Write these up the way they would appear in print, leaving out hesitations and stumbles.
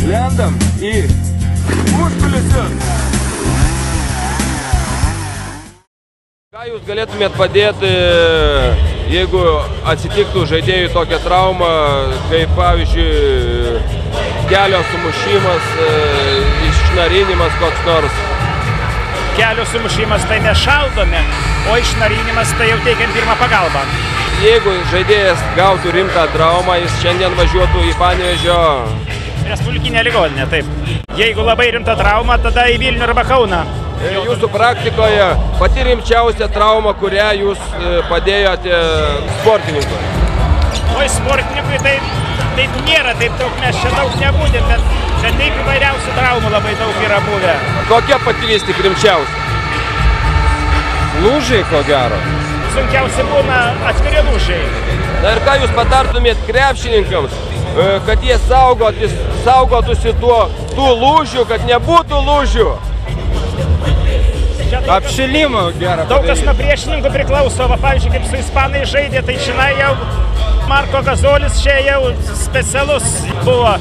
Lendam į užkulisius. Ką jūs galėtumėt padėti, jeigu atsitiktų žaidėjų tokią traumą, kaip pavyzdžiui kelio sumušimas, išnarinimas koks nors? Kelio sumušimas tai nešaldomi, o išnarinimas tai jau teikiant pirmą pagalbą. Jeigu žaidėjas gautų rimtą traumą, jis šiandien važiuotų į Panevėžio Respublikinę ligoninę, taip. Jeigu labai rimta trauma, tada į Vilnių arba Kauną. Jūsų praktikoje pati rimčiausia trauma, kurią jūs padėjote sportininkui? Oi, sportininkui tai nėra taip daug, mes čia daug nebūdėm, bet taip įvairiausių traumų labai daug yra buvę. Kokia pati vis tik rimčiausia? Lūžiai, ko gero. Sunkiausia būna atviri lūžiai. Na ir ką jūs patartumėt krepšininkams, kad jie saugotųsi tų lūžių, kad nebūtų lūžių? Apšilimo gerą padaryti. Daug kas nuo priešininkų priklauso, va, pavyzdžiui, kaip su ispanai žaidė, tai šiandien jau Marko Gazolis čia jau specialus buvo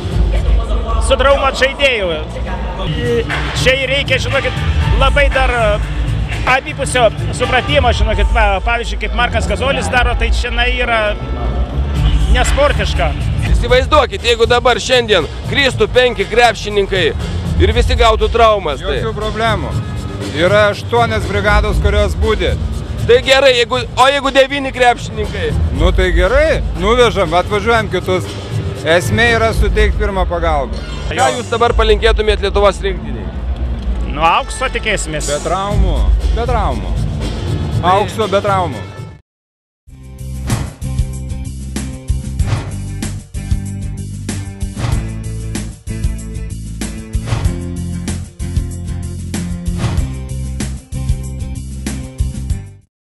su traumuot žaidėjų. Čia reikia, žinokit, labai dar abipusio supratimo, žinokit, pavyzdžiui, kaip Markas Gazolis daro, tai šiandien yra nesportiška. Įsivaizduokit, jeigu dabar šiandien kristų 5 krepšininkai ir visi gautų traumas. Jokių problemų. Yra 8 brigados, kurios būdi. Tai gerai, o jeigu 9 krepšininkai? Nu tai gerai, nuvežam, atvažiuojam kitus. Esmė yra suteikti pirmą pagalbą. Ką jūs dabar palinkėtumėt Lietuvos rinktinei? Nu, aukso tikėsimės. Be traumų. Aukso be traumų.